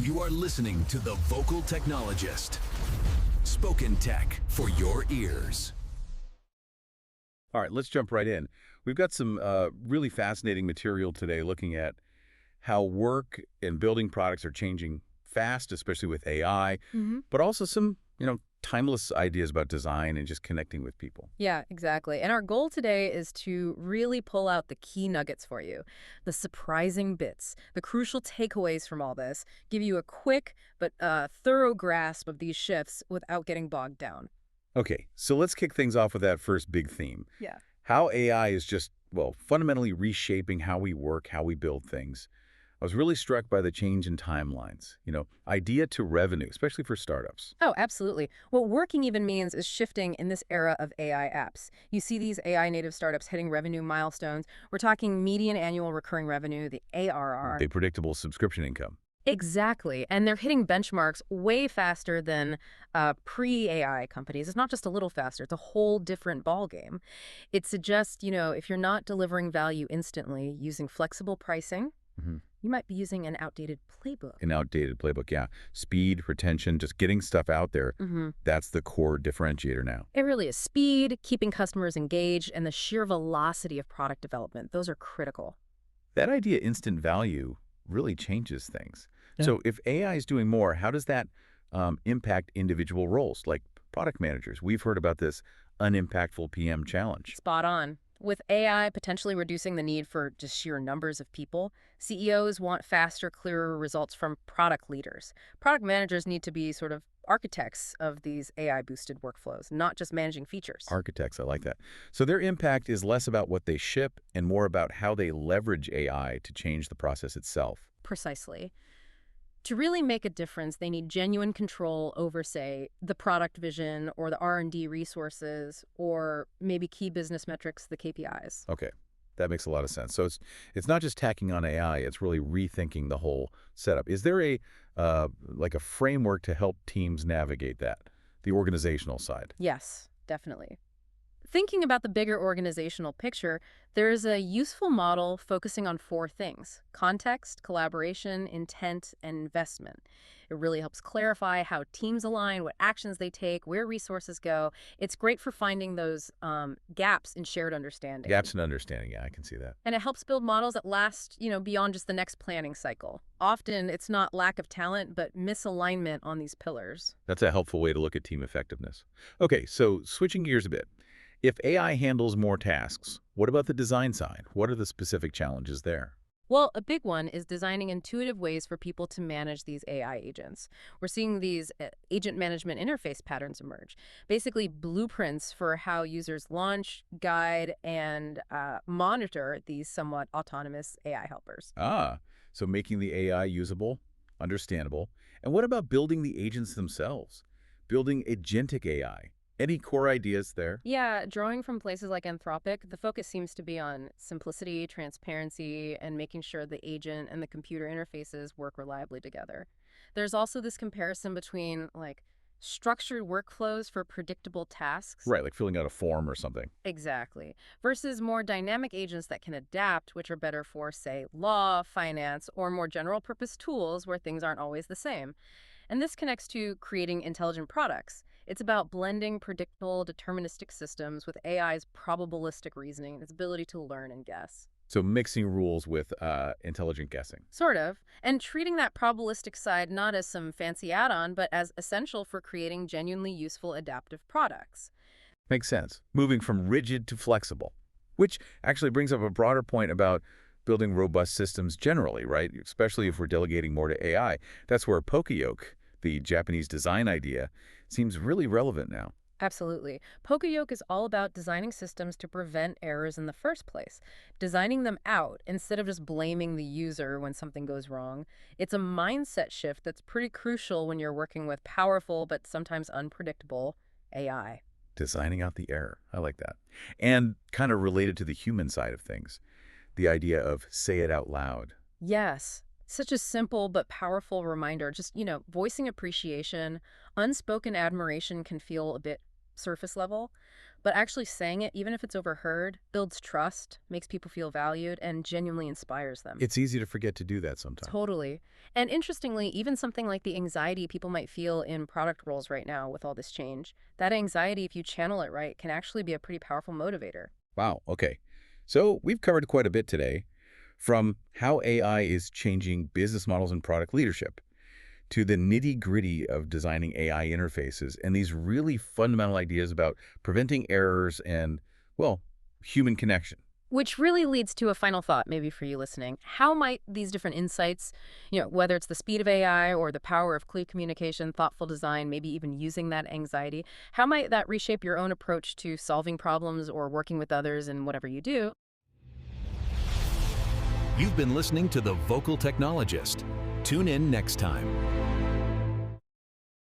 You are listening to The Vocal Technologist. Spoken tech for your ears. All right, let's jump right in. We've got some really fascinating material today looking at how work and building products are changing fast, especially with AI, but also some, timeless ideas about design and just connecting with people. Yeah, exactly. And our goal today is to really pull out the key nuggets for you, the surprising bits, the crucial takeaways from all this, give you a quick but thorough grasp of these shifts without getting bogged down. Okay, so let's kick things off with that first big theme. Yeah. How AI is just, fundamentally reshaping how we work, how we build things. I was really struck by the change in timelines, idea to revenue, especially for startups. Oh, absolutely. What working even means is shifting in this era of AI apps. You see these AI native startups hitting revenue milestones. We're talking median annual recurring revenue, the ARR. The predictable subscription income. Exactly. And they're hitting benchmarks way faster than pre-AI companies. It's not just a little faster. It's a whole different ballgame. It suggests, if you're not delivering value instantly using flexible pricing, you might be using an outdated playbook. An outdated playbook, yeah. Speed, retention, just getting stuff out there. That's the core differentiator now. It really is. Speed, keeping customers engaged, and the sheer velocity of product development. Those are critical. That idea, instant value, really changes things. Yeah. So if AI is doing more, how does that impact individual roles, like product managers? We've heard about this unimpactful PM challenge. Spot on. With AI potentially reducing the need for just sheer numbers of people, CEOs want faster, clearer results from product leaders. Product managers need to be sort of architects of these AI-boosted workflows, not just managing features. Architects, I like that. So their impact is less about what they ship and more about how they leverage AI to change the process itself. Precisely. To really make a difference, they need genuine control over, say, the product vision or the R&D resources or maybe key business metrics, the KPIs. Okay, that makes a lot of sense. So it's not just tacking on AI, it's really rethinking the whole setup. Is there a framework to help teams navigate that, the organizational side? Yes, definitely. Thinking about the bigger organizational picture, there is a useful model focusing on 4 things: context, collaboration, intent, and investment. It really helps clarify how teams align, what actions they take, where resources go. It's great for finding those gaps in shared understanding. Gaps in understanding, yeah, I can see that. And it helps build models that last, beyond just the next planning cycle. Often it's not lack of talent, but misalignment on these pillars. That's a helpful way to look at team effectiveness. Okay, so switching gears a bit. If AI handles more tasks, what about the design side? What are the specific challenges there? Well, a big one is designing intuitive ways for people to manage these AI agents. We're seeing these agent management interface patterns emerge, basically blueprints for how users launch, guide, and monitor these somewhat autonomous AI helpers. So making the AI usable, understandable. And what about building the agents themselves? Building agentic AI? Any core ideas there? Yeah, drawing from places like Anthropic, the focus seems to be on simplicity, transparency, and making sure the agent and the computer interfaces work reliably together. There's also this comparison between, structured workflows for predictable tasks. Right, like filling out a form or something. Exactly. Versus more dynamic agents that can adapt, which are better for, say, law, finance, or more general-purpose tools where things aren't always the same. And this connects to creating intelligent products. It's about blending predictable, deterministic systems with AI's probabilistic reasoning and its ability to learn and guess. So mixing rules with intelligent guessing. Sort of. And treating that probabilistic side not as some fancy add-on, but as essential for creating genuinely useful adaptive products. Makes sense. Moving from rigid to flexible, which actually brings up a broader point about building robust systems generally, right? Especially if we're delegating more to AI. That's where Poka-yoke, the Japanese design idea, seems really relevant now. Absolutely. Poka-yoke is all about designing systems to prevent errors in the first place, designing them out instead of just blaming the user when something goes wrong. It's a mindset shift that's pretty crucial when you're working with powerful but sometimes unpredictable AI. Designing out the error. I like that. And kind of related to the human side of things, the idea of say it out loud. Yes. Such a simple but powerful reminder. Just, voicing appreciation, unspoken admiration can feel a bit surface level. But actually saying it, even if it's overheard, builds trust, makes people feel valued, and genuinely inspires them. It's easy to forget to do that sometimes. Totally. And interestingly, even something like the anxiety people might feel in product roles right now with all this change, that anxiety, if you channel it right, can actually be a pretty powerful motivator. Wow, okay. So we've covered quite a bit today, from how AI is changing business models and product leadership, to the nitty-gritty of designing AI interfaces and these really fundamental ideas about preventing errors and, well, human connection. Which really leads to a final thought maybe for you listening. How might these different insights, whether it's the speed of AI or the power of clear communication, thoughtful design, maybe even using that anxiety, how might that reshape your own approach to solving problems or working with others in whatever you do? You've been listening to The Vocal Technologist. Tune in next time.